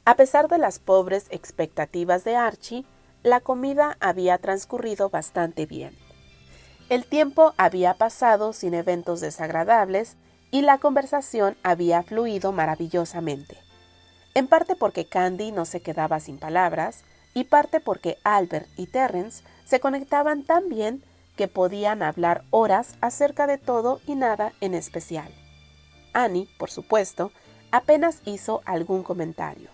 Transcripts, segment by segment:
A pesar de las pobres expectativas de Archie, la comida había transcurrido bastante bien. El tiempo había pasado sin eventos desagradables y la conversación había fluido maravillosamente. En parte porque Candy no se quedaba sin palabras y parte porque Albert y Terrence se conectaban tan bien que podían hablar horas acerca de todo y nada en especial. Annie, por supuesto, apenas hizo algún comentario,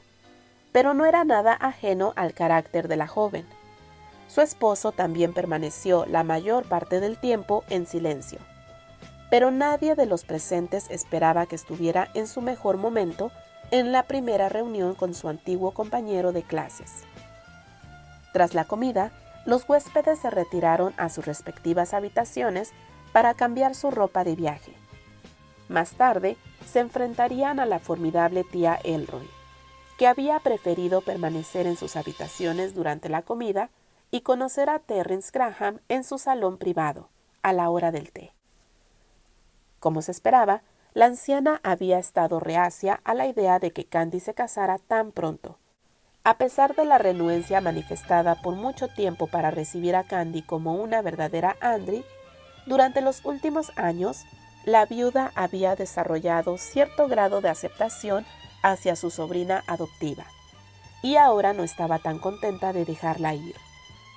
pero no era nada ajeno al carácter de la joven. Su esposo también permaneció la mayor parte del tiempo en silencio, pero nadie de los presentes esperaba que estuviera en su mejor momento en la primera reunión con su antiguo compañero de clases. Tras la comida, los huéspedes se retiraron a sus respectivas habitaciones para cambiar su ropa de viaje. Más tarde, se enfrentarían a la formidable tía Elroy, que había preferido permanecer en sus habitaciones durante la comida y conocer a Terrence Graham en su salón privado, a la hora del té. Como se esperaba, la anciana había estado reacia a la idea de que Candy se casara tan pronto. A pesar de la renuencia manifestada por mucho tiempo para recibir a Candy como una verdadera Andry, durante los últimos años, la viuda había desarrollado cierto grado de aceptación hacia su sobrina adoptiva, y ahora no estaba tan contenta de dejarla ir.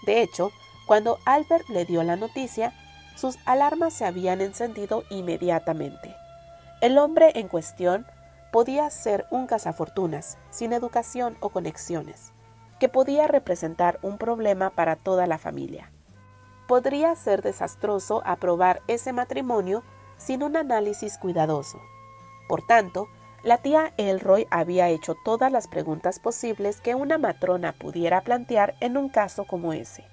De hecho, cuando Albert le dio la noticia, sus alarmas se habían encendido inmediatamente. El hombre en cuestión podía ser un cazafortunas, sin educación o conexiones, que podía representar un problema para toda la familia. Podría ser desastroso aprobar ese matrimonio sin un análisis cuidadoso. Por tanto, la tía Elroy había hecho todas las preguntas posibles que una matrona pudiera plantear en un caso como ese.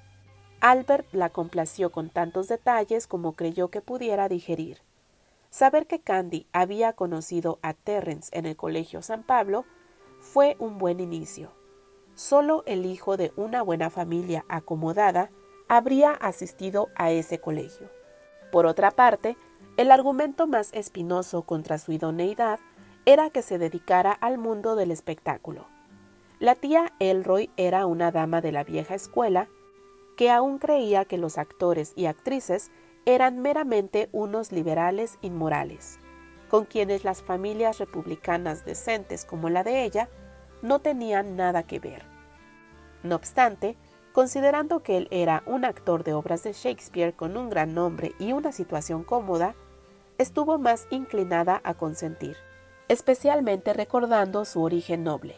Albert la complació con tantos detalles como creyó que pudiera digerir. Saber que Candy había conocido a Terrence en el Colegio San Pablo fue un buen inicio. Solo el hijo de una buena familia acomodada habría asistido a ese colegio. Por otra parte, el argumento más espinoso contra su idoneidad era que se dedicara al mundo del espectáculo. La tía Elroy era una dama de la vieja escuela que aún creía que los actores y actrices eran meramente unos liberales inmorales, con quienes las familias republicanas decentes como la de ella no tenían nada que ver. No obstante, considerando que él era un actor de obras de Shakespeare con un gran nombre y una situación cómoda, estuvo más inclinada a consentir, especialmente recordando su origen noble.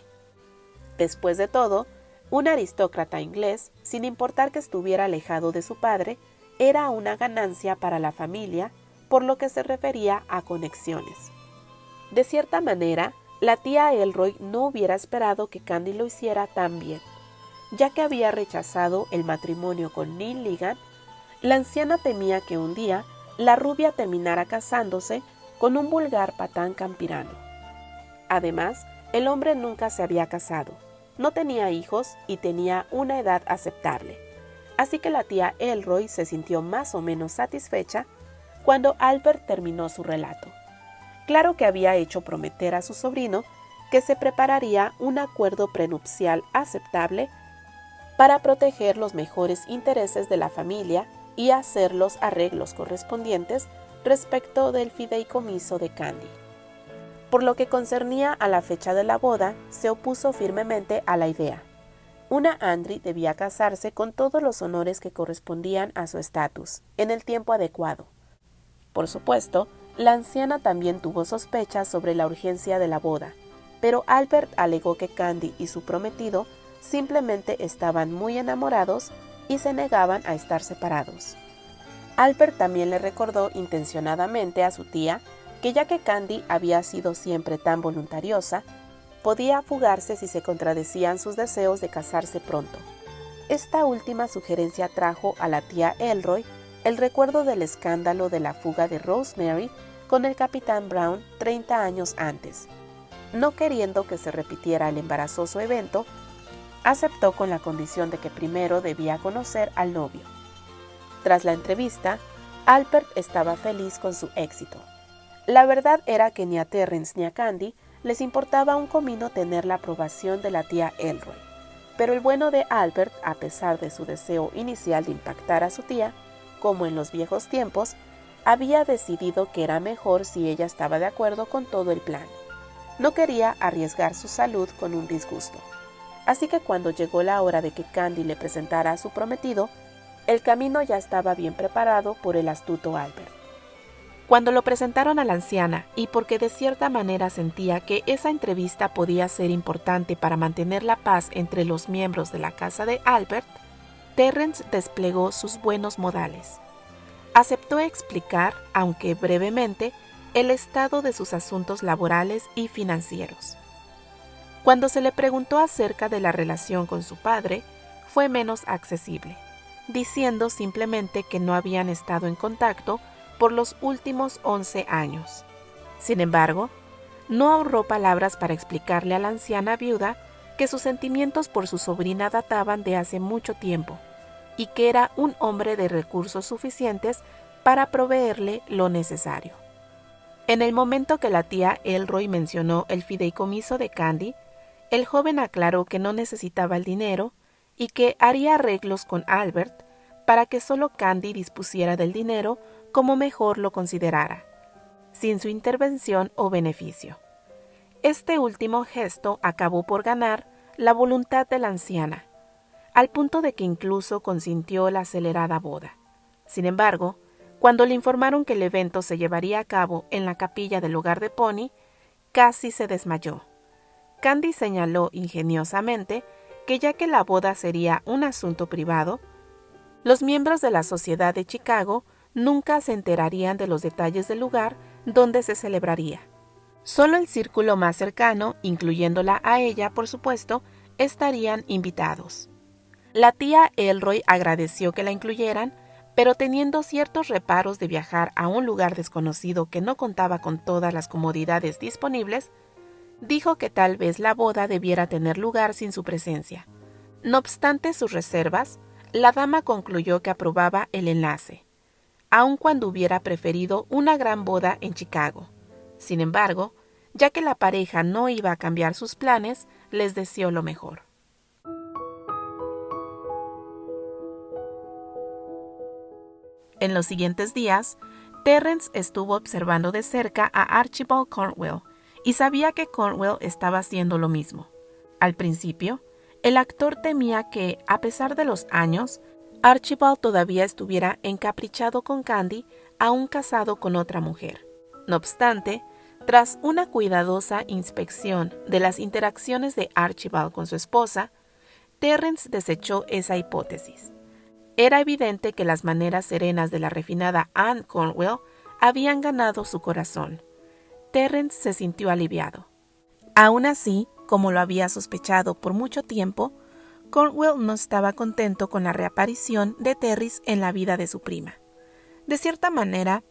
Después de todo, un aristócrata inglés, sin importar que estuviera alejado de su padre, era una ganancia para la familia por lo que se refería a conexiones. De cierta manera, la tía Elroy no hubiera esperado que Candy lo hiciera tan bien. Ya que había rechazado el matrimonio con Neil Ligan, la anciana temía que un día la rubia terminara casándose con un vulgar patán campirano. Además, el hombre nunca se había casado, no tenía hijos y tenía una edad aceptable. Así que la tía Elroy se sintió más o menos satisfecha cuando Albert terminó su relato. Claro que había hecho prometer a su sobrino que se prepararía un acuerdo prenupcial aceptable para proteger los mejores intereses de la familia y hacer los arreglos correspondientes respecto del fideicomiso de Candy. Por lo que concernía a la fecha de la boda, se opuso firmemente a la idea. Una Andry debía casarse con todos los honores que correspondían a su estatus, en el tiempo adecuado. Por supuesto, la anciana también tuvo sospechas sobre la urgencia de la boda, pero Albert alegó que Candy y su prometido simplemente estaban muy enamorados y se negaban a estar separados. Albert también le recordó intencionadamente a su tía que ya que Candy había sido siempre tan voluntariosa, podía fugarse si se contradecían sus deseos de casarse pronto. Esta última sugerencia trajo a la tía Elroy el recuerdo del escándalo de la fuga de Rosemary con el capitán Brown 30 años antes. No queriendo que se repitiera el embarazoso evento, aceptó con la condición de que primero debía conocer al novio. Tras la entrevista, Albert estaba feliz con su éxito. La verdad era que ni a Terrence ni a Candy les importaba un comino tener la aprobación de la tía Elroy. Pero el bueno de Albert, a pesar de su deseo inicial de impactar a su tía, como en los viejos tiempos, había decidido que era mejor si ella estaba de acuerdo con todo el plan. No quería arriesgar su salud con un disgusto. Así que cuando llegó la hora de que Candy le presentara a su prometido, el camino ya estaba bien preparado por el astuto Albert. Cuando lo presentaron a la anciana, y porque de cierta manera sentía que esa entrevista podía ser importante para mantener la paz entre los miembros de la casa de Albert, Terrence desplegó sus buenos modales. Aceptó explicar, aunque brevemente, el estado de sus asuntos laborales y financieros. Cuando se le preguntó acerca de la relación con su padre, fue menos accesible, diciendo simplemente que no habían estado en contacto por los últimos 11 años. Sin embargo, no ahorró palabras para explicarle a la anciana viuda que sus sentimientos por su sobrina databan de hace mucho tiempo y que era un hombre de recursos suficientes para proveerle lo necesario. En el momento que la tía Elroy mencionó el fideicomiso de Candy, el joven aclaró que no necesitaba el dinero y que haría arreglos con Albert para que solo Candy dispusiera del dinero como mejor lo considerara, sin su intervención o beneficio. Este último gesto acabó por ganar la voluntad de la anciana, al punto de que incluso consintió la acelerada boda. Sin embargo, cuando le informaron que el evento se llevaría a cabo en la capilla del hogar de Pony, casi se desmayó. Candy señaló ingeniosamente que ya que la boda sería un asunto privado, los miembros de la sociedad de Chicago nunca se enterarían de los detalles del lugar donde se celebraría. Solo el círculo más cercano, incluyéndola a ella, por supuesto, estarían invitados. La tía Elroy agradeció que la incluyeran, pero teniendo ciertos reparos de viajar a un lugar desconocido que no contaba con todas las comodidades disponibles, dijo que tal vez la boda debiera tener lugar sin su presencia. No obstante sus reservas, la dama concluyó que aprobaba el enlace, aun cuando hubiera preferido una gran boda en Chicago. Sin embargo, ya que la pareja no iba a cambiar sus planes, les deseó lo mejor. En los siguientes días, Terrence estuvo observando de cerca a Archibald Cornwell y sabía que Cornwell estaba haciendo lo mismo. Al principio, el actor temía que, a pesar de los años, Archibald todavía estuviera encaprichado con Candy, aún casado con otra mujer. No obstante, tras una cuidadosa inspección de las interacciones de Archibald con su esposa, Terrence desechó esa hipótesis. Era evidente que las maneras serenas de la refinada Anne Cornwell habían ganado su corazón. Terrence se sintió aliviado. Aún así, como lo había sospechado por mucho tiempo, Cornwell no estaba contento con la reaparición de Terris en la vida de su prima. De cierta manera,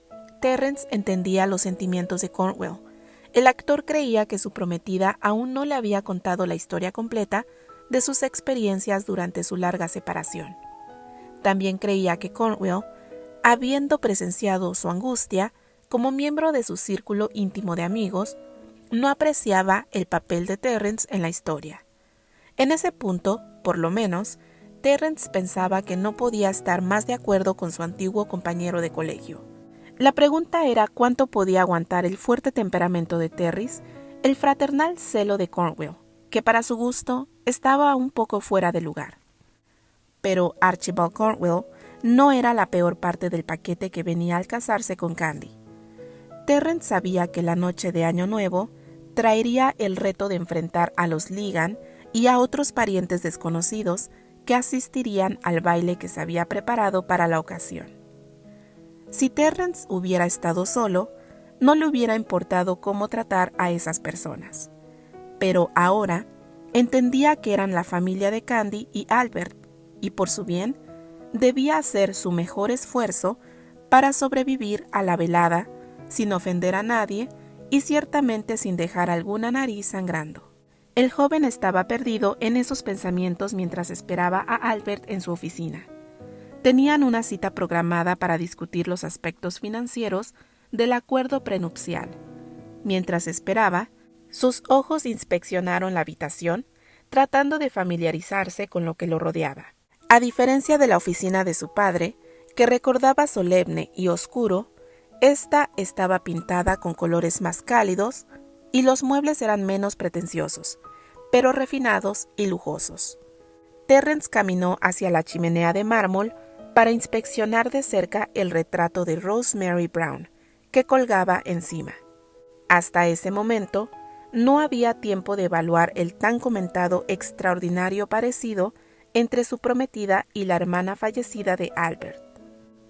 Terrence entendía los sentimientos de Cornwell. El actor creía que su prometida aún no le había contado la historia completa de sus experiencias durante su larga separación. También creía que Cornwell, habiendo presenciado su angustia como miembro de su círculo íntimo de amigos, no apreciaba el papel de Terrence en la historia. En ese punto, por lo menos, Terrence pensaba que no podía estar más de acuerdo con su antiguo compañero de colegio. La pregunta era cuánto podía aguantar el fuerte temperamento de Terris, el fraternal celo de Cornwell, que para su gusto estaba un poco fuera de lugar. Pero Archibald Cornwell no era la peor parte del paquete que venía al casarse con Candy. Terrence sabía que la noche de Año Nuevo traería el reto de enfrentar a los Ligan y a otros parientes desconocidos que asistirían al baile que se había preparado para la ocasión. Si Terrence hubiera estado solo, no le hubiera importado cómo tratar a esas personas. Pero ahora entendía que eran la familia de Candy y Albert, y por su bien, debía hacer su mejor esfuerzo para sobrevivir a la velada sin ofender a nadie y ciertamente sin dejar alguna nariz sangrando. El joven estaba perdido en esos pensamientos mientras esperaba a Albert en su oficina. Tenían una cita programada para discutir los aspectos financieros del acuerdo prenupcial. Mientras esperaba, Sus ojos inspeccionaron la habitación, tratando de familiarizarse con lo que lo rodeaba. A diferencia de la oficina de su padre, que recordaba solemne y oscuro, esta estaba pintada con colores más cálidos y los muebles eran menos pretenciosos, pero refinados y lujosos. Terrence caminó hacia la chimenea de mármol para inspeccionar de cerca el retrato de Rosemary Brown, que colgaba encima. Hasta ese momento, no había tiempo de evaluar el tan comentado extraordinario parecido entre su prometida y la hermana fallecida de Albert.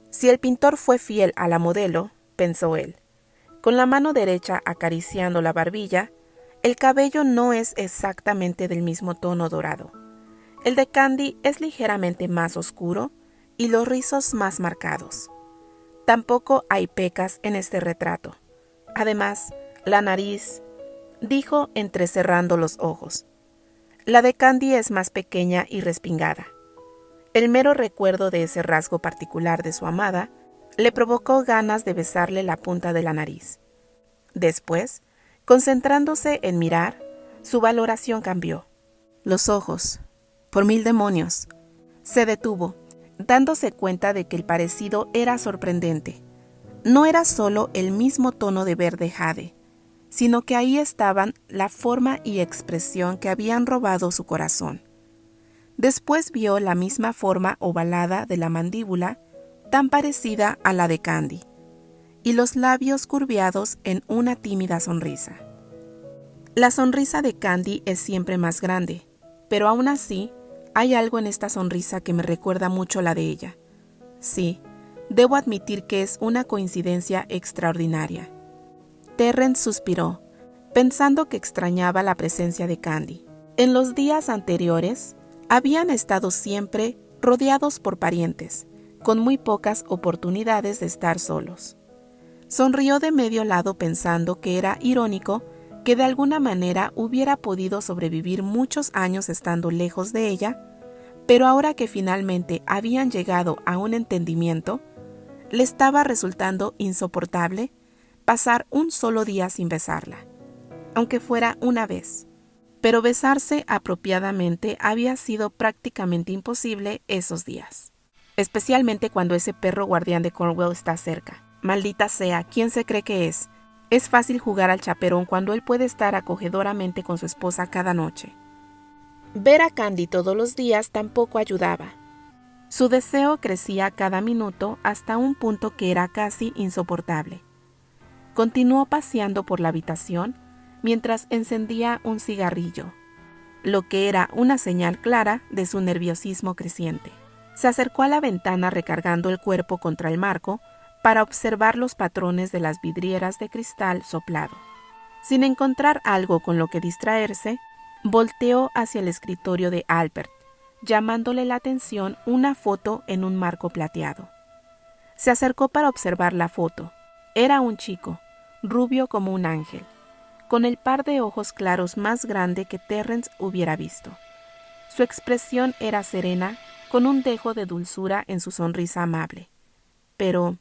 Si el pintor fue fiel a la modelo, pensó él, con la mano derecha acariciando la barbilla, el cabello no es exactamente del mismo tono dorado. El de Candy es ligeramente más oscuro y los rizos más marcados. Tampoco hay pecas en este retrato. Además, la nariz, dijo entrecerrando los ojos. La de Candy es más pequeña y respingada. El mero recuerdo de ese rasgo particular de su amada le provocó ganas de besarle la punta de la nariz. Después, concentrándose en mirar, su valoración cambió. Los ojos, por mil demonios. Se detuvo, dándose cuenta de que el parecido era sorprendente. No era solo el mismo tono de verde jade, sino que ahí estaban la forma y expresión que habían robado su corazón. Después vio la misma forma ovalada de la mandíbula, tan parecida a la de Candy, y los labios curviados en una tímida sonrisa. La sonrisa de Candy es siempre más grande, pero aún así, hay algo en esta sonrisa que me recuerda mucho la de ella. Sí, debo admitir que es una coincidencia extraordinaria. Terrence suspiró, pensando que extrañaba la presencia de Candy. En los días anteriores, habían estado siempre rodeados por parientes, con muy pocas oportunidades de estar solos. Sonrió de medio lado pensando que era irónico que de alguna manera hubiera podido sobrevivir muchos años estando lejos de ella, pero ahora que finalmente habían llegado a un entendimiento, le estaba resultando insoportable pasar un solo día sin besarla, aunque fuera una vez. Pero besarse apropiadamente había sido prácticamente imposible esos días, especialmente cuando ese perro guardián de Cornwall está cerca. Maldita sea, ¿quién se cree que es? Es fácil jugar al chaperón cuando él puede estar acogedoramente con su esposa cada noche. Ver a Candy todos los días tampoco ayudaba. Su deseo crecía cada minuto hasta un punto que era casi insoportable. Continuó paseando por la habitación mientras encendía un cigarrillo, lo que era una señal clara de su nerviosismo creciente. Se acercó a la ventana recargando el cuerpo contra el marco para observar los patrones de las vidrieras de cristal soplado. Sin encontrar algo con lo que distraerse, volteó hacia el escritorio de Albert, llamándole la atención una foto en un marco plateado. Se acercó para observar la foto. Era un chico, rubio como un ángel, con el par de ojos claros más grande que Terrence hubiera visto. Su expresión era serena, con un dejo de dulzura en su sonrisa amable. Pero,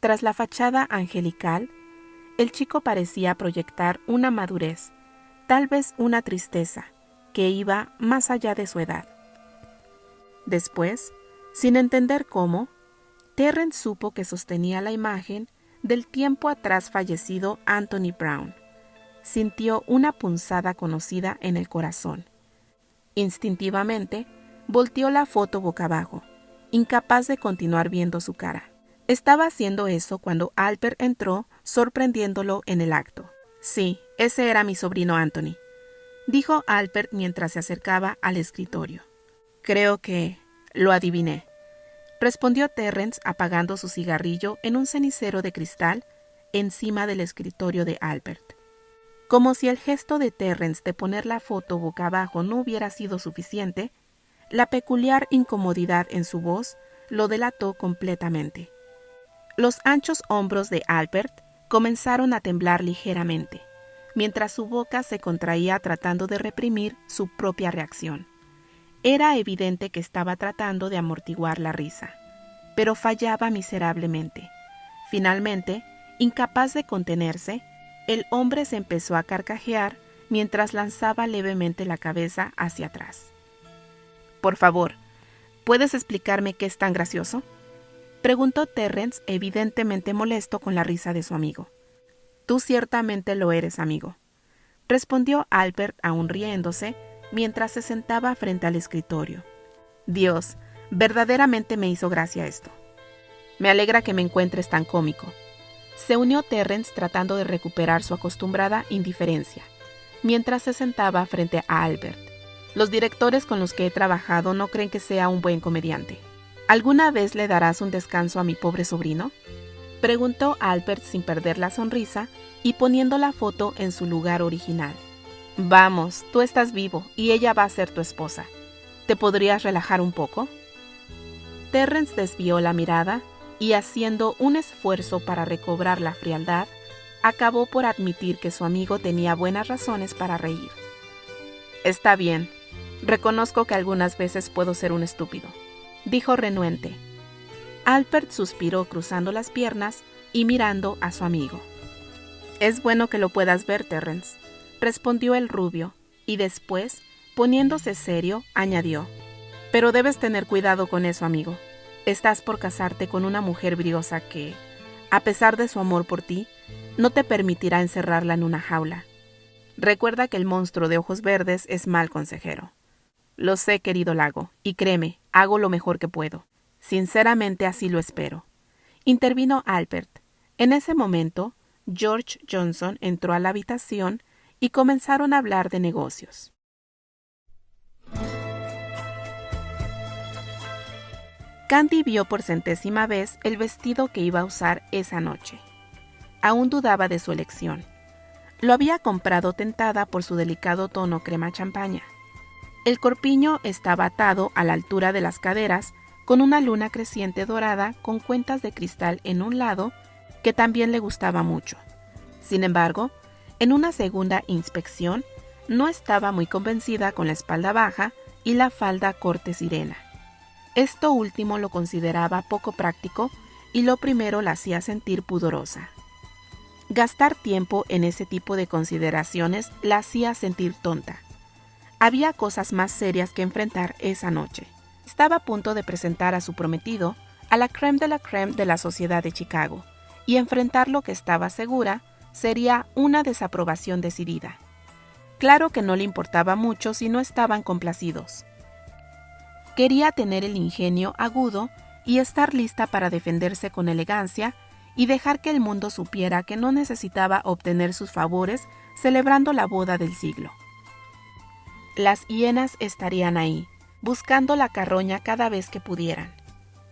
tras la fachada angelical, el chico parecía proyectar una madurez, tal vez una tristeza, que iba más allá de su edad. Después, sin entender cómo, Terrence supo que sostenía la imagen del tiempo atrás fallecido Anthony Brown. Sintió una punzada conocida en el corazón. Instintivamente, volteó la foto boca abajo, incapaz de continuar viendo su cara. Estaba haciendo eso cuando Albert entró, sorprendiéndolo en el acto. Sí, ese era mi sobrino Anthony, dijo Albert mientras se acercaba al escritorio. Creo que lo adiviné, respondió Terrence apagando su cigarrillo en un cenicero de cristal encima del escritorio de Albert. Como si el gesto de Terrence de poner la foto boca abajo no hubiera sido suficiente, la peculiar incomodidad en su voz lo delató completamente. Los anchos hombros de Albert comenzaron a temblar ligeramente, mientras su boca se contraía tratando de reprimir su propia reacción. Era evidente que estaba tratando de amortiguar la risa, pero fallaba miserablemente. Finalmente, incapaz de contenerse, el hombre se empezó a carcajear mientras lanzaba levemente la cabeza hacia atrás. «Por favor, ¿puedes explicarme qué es tan gracioso?», preguntó Terrence, evidentemente molesto con la risa de su amigo. «Tú ciertamente lo eres, amigo», respondió Albert aún riéndose, mientras se sentaba frente al escritorio. «Dios, verdaderamente me hizo gracia esto. Me alegra que me encuentres tan cómico». Se unió Terrence tratando de recuperar su acostumbrada indiferencia, mientras se sentaba frente a Albert. «Los directores con los que he trabajado no creen que sea un buen comediante. ¿Alguna vez le darás un descanso a mi pobre sobrino?», preguntó Albert sin perder la sonrisa y poniendo la foto en su lugar original. «Vamos, tú estás vivo y ella va a ser tu esposa. ¿Te podrías relajar un poco?». Terrence desvió la mirada y, haciendo un esfuerzo para recobrar la frialdad, acabó por admitir que su amigo tenía buenas razones para reír. «Está bien, reconozco que algunas veces puedo ser un estúpido», dijo renuente. Albert suspiró cruzando las piernas y mirando a su amigo. «Es bueno que lo puedas ver, Terrence», respondió el rubio, y después, poniéndose serio, añadió: «Pero debes tener cuidado con eso, amigo. Estás por casarte con una mujer briosa que, a pesar de su amor por ti, no te permitirá encerrarla en una jaula. Recuerda que el monstruo de ojos verdes es mal consejero». «Lo sé, querido Lago, y créeme, hago lo mejor que puedo. Sinceramente así lo espero», intervino Albert. En ese momento, George Johnson entró a la habitación y comenzaron a hablar de negocios. Candy vio por 100ª vez el vestido que iba a usar esa noche. Aún dudaba de su elección. Lo había comprado tentada por su delicado tono crema champaña. El corpiño estaba atado a la altura de las caderas con una luna creciente dorada con cuentas de cristal en un lado que también le gustaba mucho. Sin embargo, en una segunda inspección, no estaba muy convencida con la espalda baja y la falda corte sirena. Esto último lo consideraba poco práctico y lo primero la hacía sentir pudorosa. Gastar tiempo en ese tipo de consideraciones la hacía sentir tonta. Había cosas más serias que enfrentar esa noche. Estaba a punto de presentar a su prometido a la crème de la sociedad de Chicago, y enfrentar lo que estaba segura sería una desaprobación decidida. Claro que no le importaba mucho si no estaban complacidos. Quería tener el ingenio agudo y estar lista para defenderse con elegancia y dejar que el mundo supiera que no necesitaba obtener sus favores celebrando la boda del siglo. Las hienas estarían ahí, buscando la carroña cada vez que pudieran.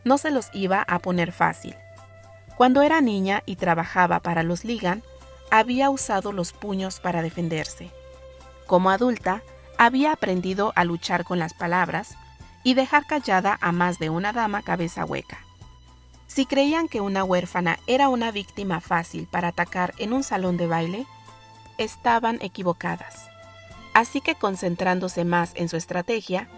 No se los iba a poner fácil. Cuando era niña y trabajaba para los Ligan, había usado los puños para defenderse. Como adulta, había aprendido a luchar con las palabras y dejar callada a más de una dama cabeza hueca. Si creían que una huérfana era una víctima fácil para atacar en un salón de baile, estaban equivocadas. Así que, concentrándose más en su estrategia,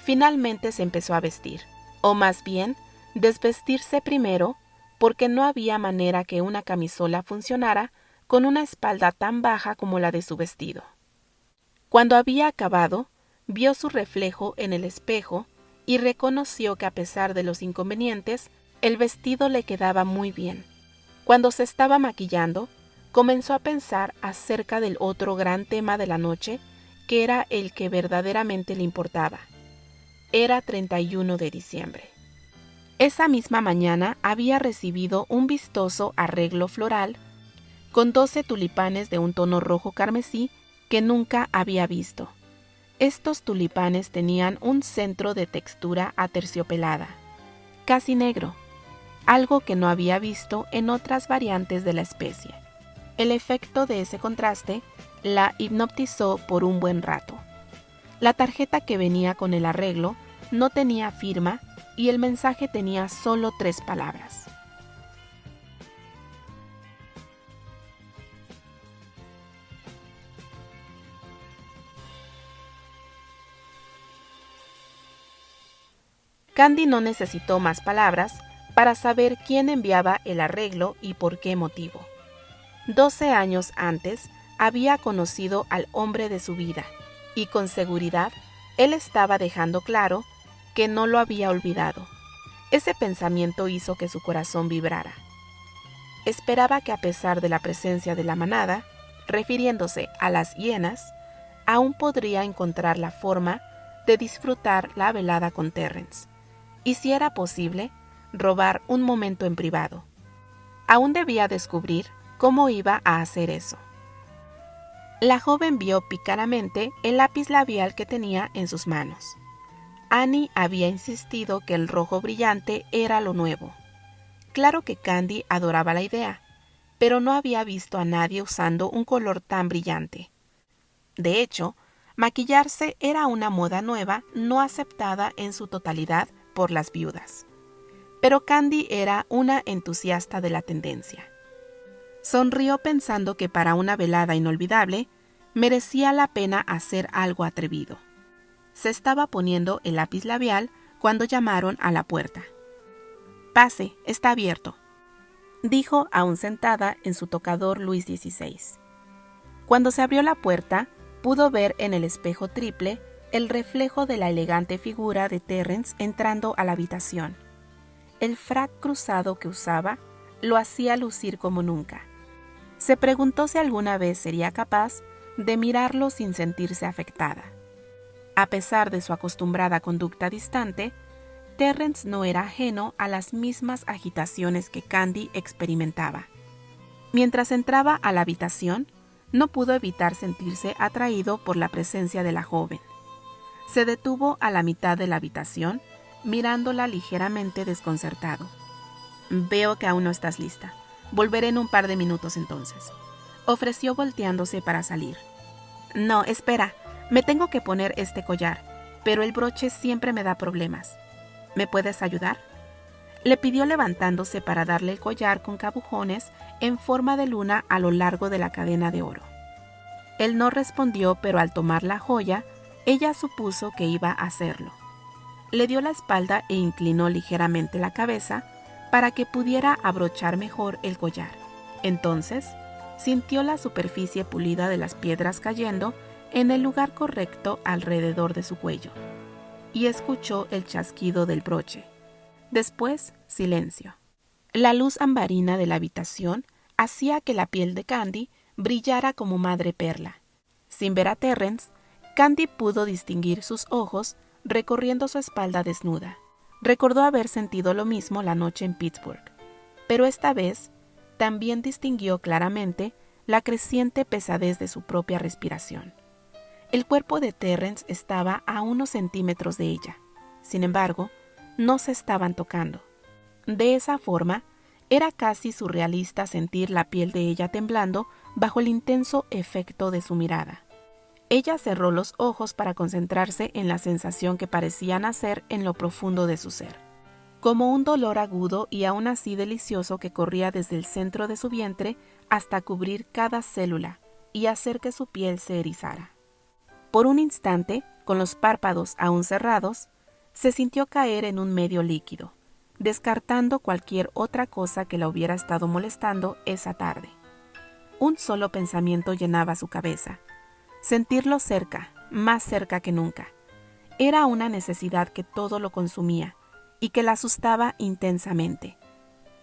finalmente se empezó a vestir, o más bien, desvestirse primero, porque no había manera que una camisola funcionara con una espalda tan baja como la de su vestido. Cuando había acabado, vio su reflejo en el espejo y reconoció que, a pesar de los inconvenientes, el vestido le quedaba muy bien. Cuando se estaba maquillando, comenzó a pensar acerca del otro gran tema de la noche, que era el que verdaderamente le importaba. Era 31 de diciembre. Esa misma mañana había recibido un vistoso arreglo floral con 12 tulipanes de un tono rojo carmesí que nunca había visto. Estos tulipanes tenían un centro de textura aterciopelada, casi negro, algo que no había visto en otras variantes de la especie. El efecto de ese contraste la hipnotizó por un buen rato. La tarjeta que venía con el arreglo no tenía firma y el mensaje tenía solo 3 palabras. Candy no necesitó más palabras para saber quién enviaba el arreglo y por qué motivo. 12 años antes, había conocido al hombre de su vida y con seguridad él estaba dejando claro que no lo había olvidado. Ese pensamiento hizo que su corazón vibrara. Esperaba que a pesar de la presencia de la manada, refiriéndose a las hienas, aún podría encontrar la forma de disfrutar la velada con Terrence, y si era posible, robar un momento en privado. Aún debía descubrir cómo iba a hacer eso. La joven vio pícaramente el lápiz labial que tenía en sus manos. Annie había insistido que el rojo brillante era lo nuevo. Claro que Candy adoraba la idea, pero no había visto a nadie usando un color tan brillante. De hecho, maquillarse era una moda nueva no aceptada en su totalidad por las viudas. Pero Candy era una entusiasta de la tendencia. Sonrió pensando que para una velada inolvidable merecía la pena hacer algo atrevido. Se estaba poniendo el lápiz labial cuando llamaron a la puerta. «Pase, está abierto», dijo aún sentada en su tocador Luis XVI. Cuando se abrió la puerta, pudo ver en el espejo triple el reflejo de la elegante figura de Terrence entrando a la habitación. El frac cruzado que usaba lo hacía lucir como nunca. Se preguntó si alguna vez sería capaz de mirarlo sin sentirse afectada. A pesar de su acostumbrada conducta distante, Terrence no era ajeno a las mismas agitaciones que Candy experimentaba. Mientras entraba a la habitación, no pudo evitar sentirse atraído por la presencia de la joven. Se detuvo a la mitad de la habitación, mirándola ligeramente desconcertado. «Veo que aún no estás lista. Volveré en un par de minutos entonces», ofreció volteándose para salir. «No, espera, me tengo que poner este collar, pero el broche siempre me da problemas. ¿Me puedes ayudar?», le pidió levantándose para darle el collar con cabujones en forma de luna a lo largo de la cadena de oro. Él no respondió, pero al tomar la joya, ella supuso que iba a hacerlo. Le dio la espalda e inclinó ligeramente la cabeza para que pudiera abrochar mejor el collar. Entonces, sintió la superficie pulida de las piedras cayendo en el lugar correcto alrededor de su cuello, y escuchó el chasquido del broche. Después, silencio. La luz ambarina de la habitación hacía que la piel de Candy brillara como madre perla. Sin ver a Terrence, Candy pudo distinguir sus ojos recorriendo su espalda desnuda. Recordó haber sentido lo mismo la noche en Pittsburgh, pero esta vez también distinguió claramente la creciente pesadez de su propia respiración. El cuerpo de Terrence estaba a unos centímetros de ella. Sin embargo, no se estaban tocando. De esa forma, era casi surrealista sentir la piel de ella temblando bajo el intenso efecto de su mirada. Ella cerró los ojos para concentrarse en la sensación que parecía nacer en lo profundo de su ser, como un dolor agudo y aún así delicioso que corría desde el centro de su vientre hasta cubrir cada célula y hacer que su piel se erizara. Por un instante, con los párpados aún cerrados, se sintió caer en un medio líquido, descartando cualquier otra cosa que la hubiera estado molestando esa tarde. Un solo pensamiento llenaba su cabeza: sentirlo cerca, más cerca que nunca. Era una necesidad que todo lo consumía y que la asustaba intensamente.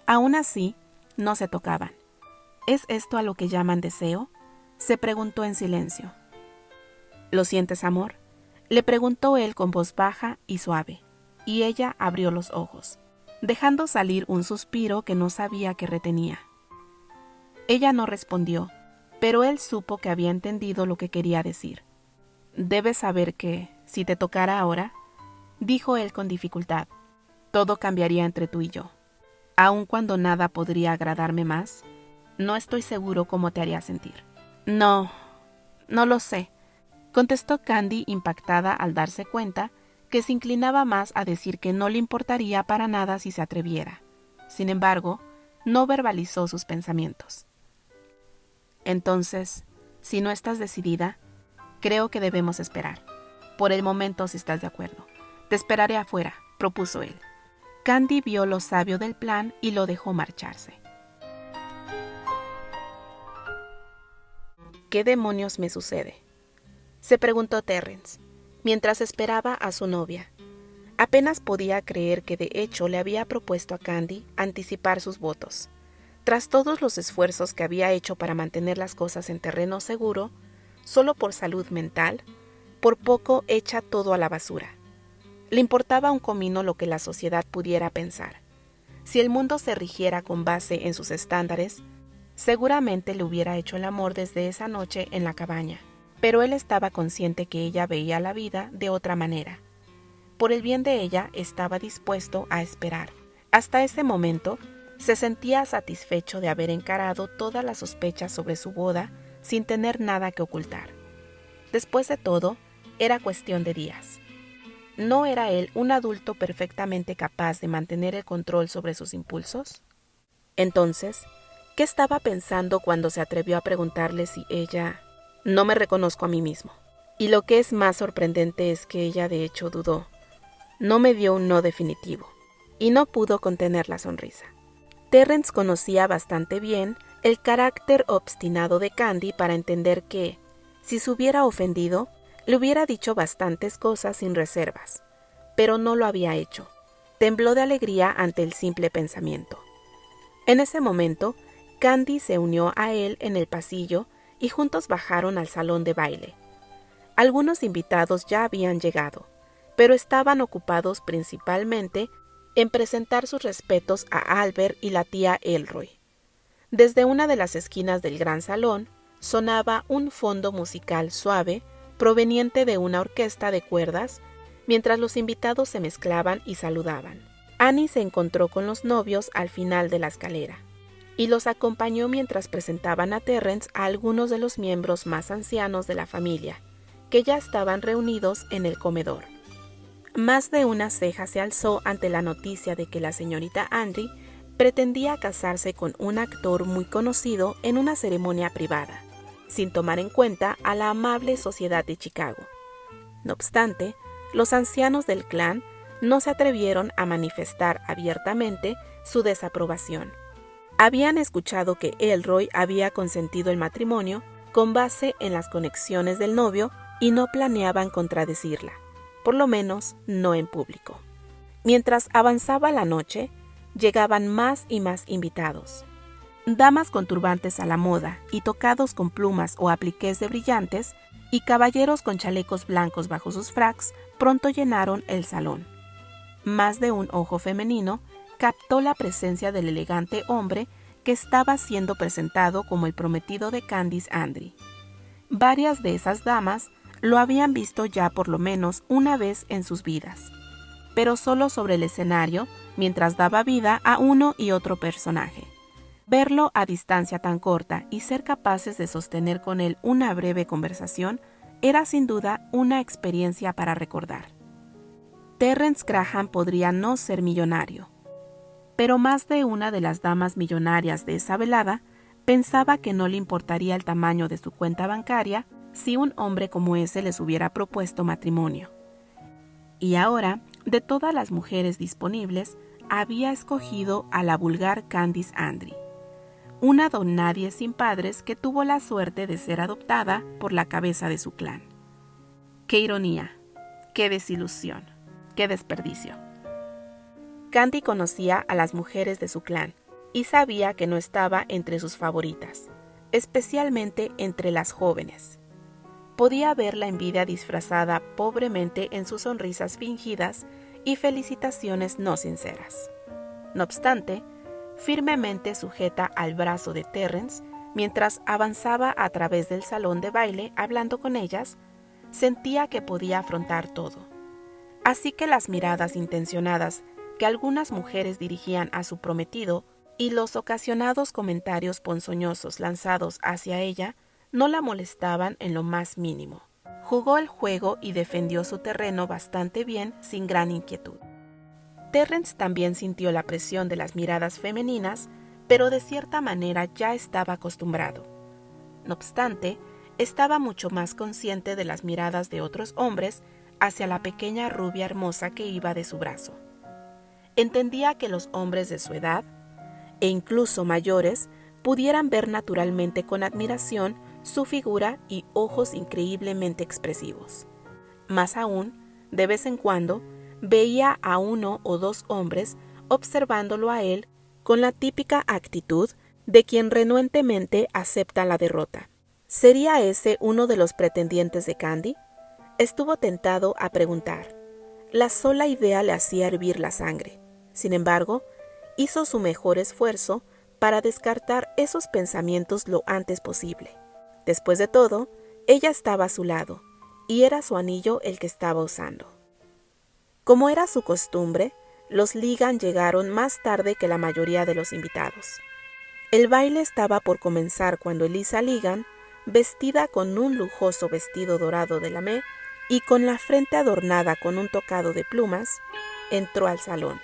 Aún así, no se tocaban. ¿Es esto a lo que llaman deseo?, se preguntó en silencio. ¿Lo sientes, amor?, le preguntó él con voz baja y suave, y ella abrió los ojos, dejando salir un suspiro que no sabía que retenía. Ella no respondió, pero él supo que había entendido lo que quería decir. «Debes saber que, si te tocara ahora», dijo él con dificultad, «todo cambiaría entre tú y yo. Aun cuando nada podría agradarme más, no estoy seguro cómo te haría sentir». «No lo sé», contestó Candy impactada al darse cuenta que se inclinaba más a decir que no le importaría para nada si se atreviera. Sin embargo, no verbalizó sus pensamientos. «Entonces, si no estás decidida, creo que debemos esperar. Por el momento, si estás de acuerdo. Te esperaré afuera», propuso él. Candy vio lo sabio del plan y lo dejó marcharse. ¿Qué demonios me sucede?, se preguntó Terrence, mientras esperaba a su novia. Apenas podía creer que de hecho le había propuesto a Candy anticipar sus votos. Tras todos los esfuerzos que había hecho para mantener las cosas en terreno seguro, solo por salud mental, por poco echa todo a la basura. Le importaba un comino lo que la sociedad pudiera pensar. Si el mundo se rigiera con base en sus estándares, seguramente le hubiera hecho el amor desde esa noche en la cabaña, pero él estaba consciente que ella veía la vida de otra manera. Por el bien de ella estaba dispuesto a esperar. Hasta ese momento, se sentía satisfecho de haber encarado todas las sospechas sobre su boda sin tener nada que ocultar. Después de todo, era cuestión de días. ¿No era él un adulto perfectamente capaz de mantener el control sobre sus impulsos? Entonces, ¿qué estaba pensando cuando se atrevió a preguntarle si ella... No me reconozco a mí mismo. Y lo que es más sorprendente es que ella de hecho dudó. No me dio un no definitivo, y no pudo contener la sonrisa. Terrence conocía bastante bien el carácter obstinado de Candy para entender que, si se hubiera ofendido, le hubiera dicho bastantes cosas sin reservas, pero no lo había hecho. Tembló de alegría ante el simple pensamiento. En ese momento, Candy se unió a él en el pasillo y juntos bajaron al salón de baile. Algunos invitados ya habían llegado, pero estaban ocupados principalmente en presentar sus respetos a Albert y la tía Elroy. Desde una de las esquinas del gran salón sonaba un fondo musical suave proveniente de una orquesta de cuerdas, mientras los invitados se mezclaban y saludaban. Annie se encontró con los novios al final de la escalera y los acompañó mientras presentaban a Terrence a algunos de los miembros más ancianos de la familia, que ya estaban reunidos en el comedor. Más de una ceja se alzó ante la noticia de que la señorita Andry pretendía casarse con un actor muy conocido en una ceremonia privada, sin tomar en cuenta a la amable sociedad de Chicago. No obstante, los ancianos del clan no se atrevieron a manifestar abiertamente su desaprobación. Habían escuchado que Elroy había consentido el matrimonio con base en las conexiones del novio y no planeaban contradecirla, por lo menos no en público. Mientras avanzaba la noche, llegaban más y más invitados. Damas con turbantes a la moda y tocados con plumas o apliqués de brillantes, y caballeros con chalecos blancos bajo sus fracs pronto llenaron el salón. Más de un ojo femenino captó la presencia del elegante hombre que estaba siendo presentado como el prometido de Candice Andry. Varias de esas damas lo habían visto ya por lo menos una vez en sus vidas, pero solo sobre el escenario mientras daba vida a uno y otro personaje. Verlo a distancia tan corta y ser capaces de sostener con él una breve conversación era sin duda una experiencia para recordar. Terrence Graham podría no ser millonario, pero más de una de las damas millonarias de esa velada pensaba que no le importaría el tamaño de su cuenta bancaria si un hombre como ese les hubiera propuesto matrimonio. Y ahora, de todas las mujeres disponibles, había escogido a la vulgar Candice Andry, una don nadie sin padres que tuvo la suerte de ser adoptada por la cabeza de su clan. ¡Qué ironía! ¡Qué desilusión! ¡Qué desperdicio! Candy conocía a las mujeres de su clan y sabía que no estaba entre sus favoritas, especialmente entre las jóvenes. Podía ver la envidia disfrazada pobremente en sus sonrisas fingidas y felicitaciones no sinceras. No obstante, firmemente sujeta al brazo de Terrence, mientras avanzaba a través del salón de baile hablando con ellas, sentía que podía afrontar todo. Así que las miradas intencionadas que algunas mujeres dirigían a su prometido y los ocasionados comentarios ponzoñosos lanzados hacia ella no la molestaban en lo más mínimo. Jugó el juego y defendió su terreno bastante bien sin gran inquietud. Terrence también sintió la presión de las miradas femeninas, pero de cierta manera ya estaba acostumbrado. No obstante, estaba mucho más consciente de las miradas de otros hombres hacia la pequeña rubia hermosa que iba de su brazo. Entendía que los hombres de su edad, e incluso mayores, pudieran ver naturalmente con admiración su figura y ojos increíblemente expresivos. Más aún, de vez en cuando, veía a 1 o 2 hombres observándolo a él con la típica actitud de quien renuentemente acepta la derrota. ¿Sería ese uno de los pretendientes de Candy? Estuvo tentado a preguntar. La sola idea le hacía hervir la sangre. Sin embargo, hizo su mejor esfuerzo para descartar esos pensamientos lo antes posible. Después de todo, ella estaba a su lado, y era su anillo el que estaba usando. Como era su costumbre, los Ligan llegaron más tarde que la mayoría de los invitados. El baile estaba por comenzar cuando Eliza Ligan, vestida con un lujoso vestido dorado de lamé y con la frente adornada con un tocado de plumas, entró al salón.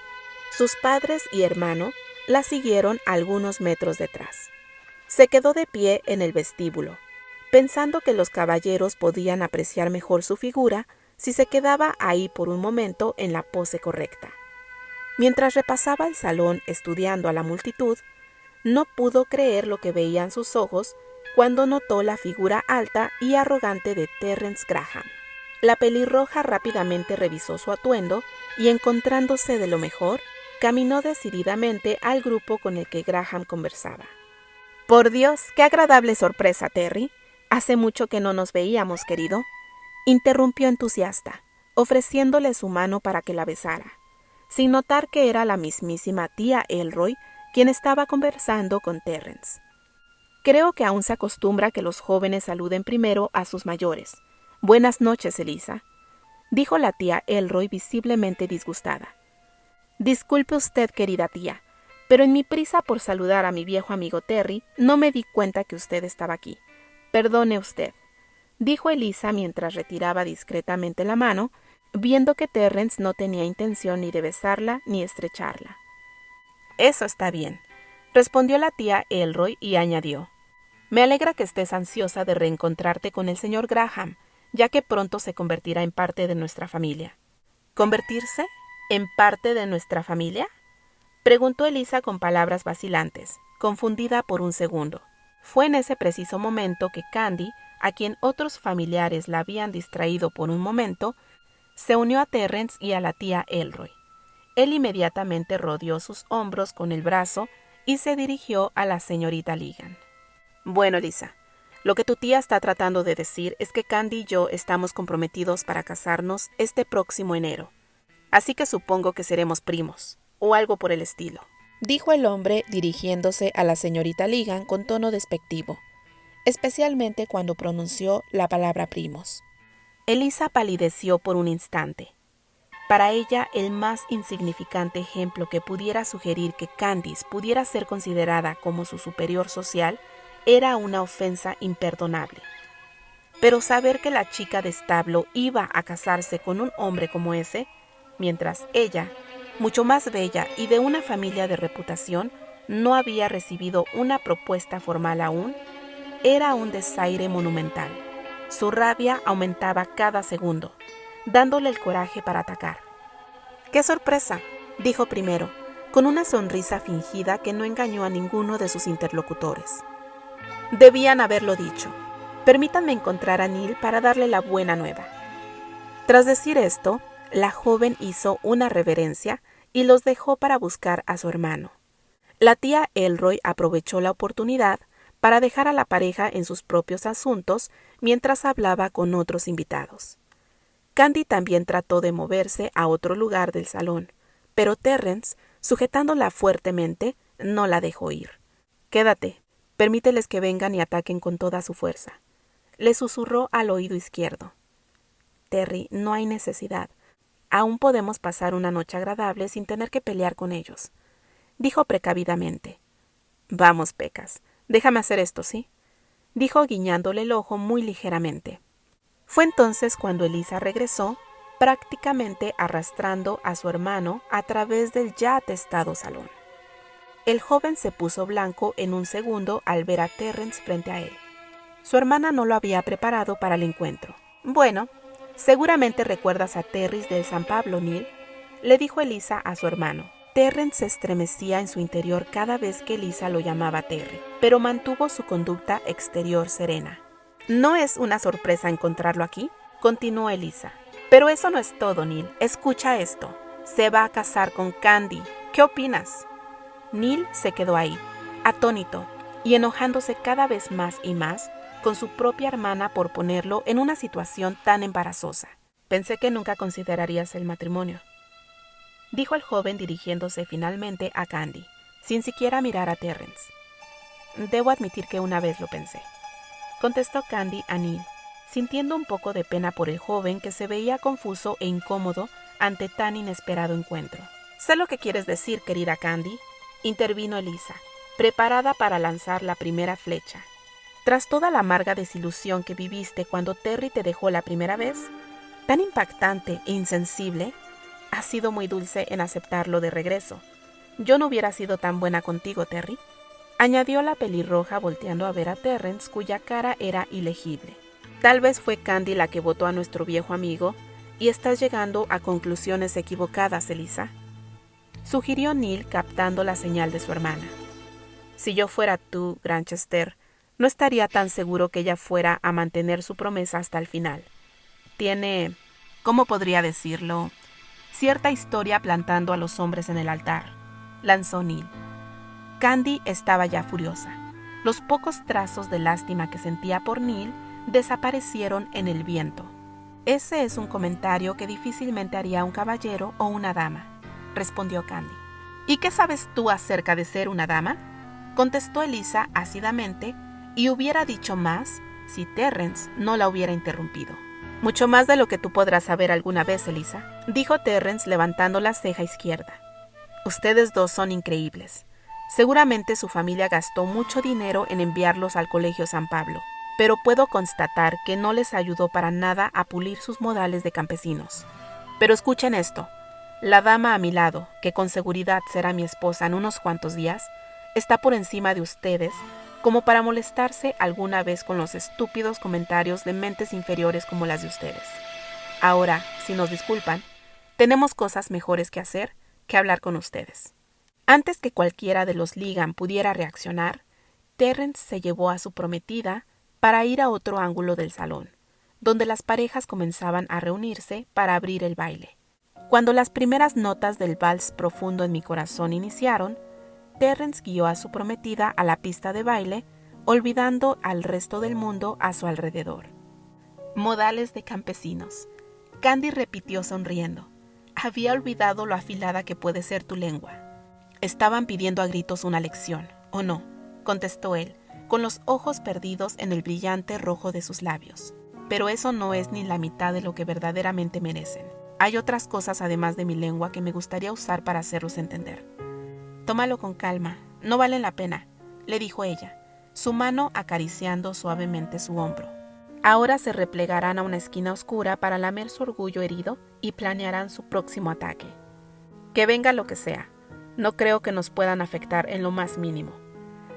Sus padres y hermano la siguieron algunos metros detrás. Se quedó de pie en el vestíbulo, pensando que los caballeros podían apreciar mejor su figura si se quedaba ahí por un momento en la pose correcta. Mientras repasaba el salón estudiando a la multitud, no pudo creer lo que veían sus ojos cuando notó la figura alta y arrogante de Terrence Graham. La pelirroja rápidamente revisó su atuendo y, encontrándose de lo mejor, caminó decididamente al grupo con el que Graham conversaba. «Por Dios, qué agradable sorpresa, Terry. Hace mucho que no nos veíamos, querido», interrumpió entusiasta, ofreciéndole su mano para que la besara, sin notar que era la mismísima tía Elroy quien estaba conversando con Terrence. «Creo que aún se acostumbra que los jóvenes saluden primero a sus mayores. Buenas noches, Eliza», dijo la tía Elroy visiblemente disgustada. «Disculpe usted, querida tía, pero en mi prisa por saludar a mi viejo amigo Terry, no me di cuenta que usted estaba aquí. Perdone usted», dijo Eliza mientras retiraba discretamente la mano, viendo que Terrence no tenía intención ni de besarla ni estrecharla. «Eso está bien», respondió la tía Elroy y añadió. «Me alegra que estés ansiosa de reencontrarte con el señor Graham, ya que pronto se convertirá en parte de nuestra familia». «¿Convertirse en parte de nuestra familia?», preguntó Eliza con palabras vacilantes, confundida por un segundo. Fue en ese preciso momento que Candy, a quien otros familiares la habían distraído por un momento, se unió a Terrence y a la tía Elroy. Él inmediatamente rodeó sus hombros con el brazo y se dirigió a la señorita Ligan. «Bueno, Eliza, lo que tu tía está tratando de decir es que Candy y yo estamos comprometidos para casarnos este próximo enero. Así que supongo que seremos primos, o algo por el estilo», dijo el hombre dirigiéndose a la señorita Ligan con tono despectivo, especialmente cuando pronunció la palabra primos. Eliza palideció por un instante. Para ella, el más insignificante ejemplo que pudiera sugerir que Candice pudiera ser considerada como su superior social era una ofensa imperdonable. Pero saber que la chica de establo iba a casarse con un hombre como ese, mientras ella, mucho más bella y de una familia de reputación, no había recibido una propuesta formal aún, era un desaire monumental. Su rabia aumentaba cada segundo, dándole el coraje para atacar. «¡Qué sorpresa!», dijo primero, con una sonrisa fingida que no engañó a ninguno de sus interlocutores. «Debían haberlo dicho. Permítanme encontrar a Neil para darle la buena nueva». Tras decir esto, la joven hizo una reverencia y los dejó para buscar a su hermano. La tía Elroy aprovechó la oportunidad para dejar a la pareja en sus propios asuntos mientras hablaba con otros invitados. Candy también trató de moverse a otro lugar del salón, pero Terrence, sujetándola fuertemente, no la dejó ir. «Quédate, permíteles que vengan y ataquen con toda su fuerza», le susurró al oído izquierdo. «Terry, no hay necesidad. Aún podemos pasar una noche agradable sin tener que pelear con ellos», dijo precavidamente. «Vamos, Pecas, déjame hacer esto, ¿sí?», dijo guiñándole el ojo muy ligeramente. Fue entonces cuando Eliza regresó, prácticamente arrastrando a su hermano a través del ya atestado salón. El joven se puso blanco en un segundo al ver a Terrence frente a él. Su hermana no lo había preparado para el encuentro. «Bueno, seguramente recuerdas a Terrence del San Pablo, Neil», le dijo Eliza a su hermano. Terrence se estremecía en su interior cada vez que Eliza lo llamaba Terry, pero mantuvo su conducta exterior serena. ¿No es una sorpresa encontrarlo aquí?, continuó Elisa. Pero eso no es todo, Neil. Escucha esto. Se va a casar con Candy. ¿Qué opinas? Neil se quedó ahí, atónito, y enojándose cada vez más y más con su propia hermana por ponerlo en una situación tan embarazosa. Pensé que nunca considerarías el matrimonio, dijo el joven dirigiéndose finalmente a Candy, sin siquiera mirar a Terrence. Debo admitir que una vez lo pensé, contestó Candy a Neil, sintiendo un poco de pena por el joven que se veía confuso e incómodo ante tan inesperado encuentro. Sé lo que quieres decir, querida Candy, intervino Elisa, preparada para lanzar la primera flecha. Tras toda la amarga desilusión que viviste cuando Terry te dejó la primera vez, tan impactante e insensible, has sido muy dulce en aceptarlo de regreso. Yo no hubiera sido tan buena contigo, Terry, añadió la pelirroja volteando a ver a Terrence, cuya cara era ilegible. Tal vez fue Candy la que votó a nuestro viejo amigo y estás llegando a conclusiones equivocadas, Elisa, sugirió Neil captando la señal de su hermana. Si yo fuera tú, Granchester, no estaría tan seguro que ella fuera a mantener su promesa hasta el final. Tiene, ¿cómo podría decirlo?, cierta historia plantando a los hombres en el altar, lanzó Neil. Candy estaba ya furiosa. Los pocos trazos de lástima que sentía por Neil desaparecieron en el viento. Ese es un comentario que difícilmente haría un caballero o una dama, respondió Candy. ¿Y qué sabes tú acerca de ser una dama?, contestó Elisa ácidamente, y hubiera dicho más si Terrence no la hubiera interrumpido. Mucho más de lo que tú podrás saber alguna vez, Elisa, dijo Terrence levantando la ceja izquierda. Ustedes dos son increíbles. Seguramente su familia gastó mucho dinero en enviarlos al Colegio San Pablo, pero puedo constatar que no les ayudó para nada a pulir sus modales de campesinos. Pero escuchen esto. La dama a mi lado, que con seguridad será mi esposa en unos cuantos días, está por encima de ustedes como para molestarse alguna vez con los estúpidos comentarios de mentes inferiores como las de ustedes. Ahora, si nos disculpan, tenemos cosas mejores que hacer que hablar con ustedes. Antes que cualquiera de los Ligan pudiera reaccionar, Terrence se llevó a su prometida para ir a otro ángulo del salón, donde las parejas comenzaban a reunirse para abrir el baile. Cuando las primeras notas del vals profundo en mi corazón iniciaron, Terrence guió a su prometida a la pista de baile, olvidando al resto del mundo a su alrededor. Modales de campesinos. Candy repitió sonriendo. Había olvidado lo afilada que puede ser tu lengua. Estaban pidiendo a gritos una lección, ¿o no?, contestó él, con los ojos perdidos en el brillante rojo de sus labios. Pero eso no es ni la mitad de lo que verdaderamente merecen. Hay otras cosas además de mi lengua que me gustaría usar para hacerlos entender. Tómalo con calma, no valen la pena, le dijo ella, su mano acariciando suavemente su hombro. Ahora se replegarán a una esquina oscura para lamer su orgullo herido y planearán su próximo ataque. Que venga lo que sea, no creo que nos puedan afectar en lo más mínimo,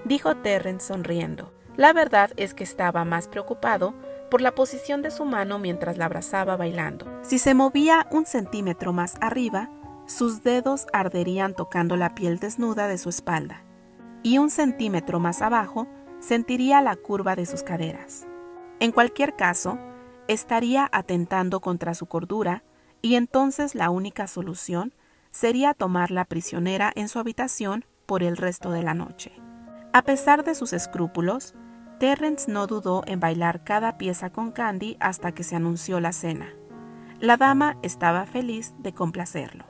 dijo Terrence sonriendo. La verdad es que estaba más preocupado por la posición de su mano mientras la abrazaba bailando. Si se movía un centímetro más arriba, sus dedos arderían tocando la piel desnuda de su espalda, y un centímetro más abajo sentiría la curva de sus caderas. En cualquier caso, estaría atentando contra su cordura, y entonces la única solución sería tomarla prisionera en su habitación por el resto de la noche. A pesar de sus escrúpulos, Terrence no dudó en bailar cada pieza con Candy hasta que se anunció la cena. La dama estaba feliz de complacerlo.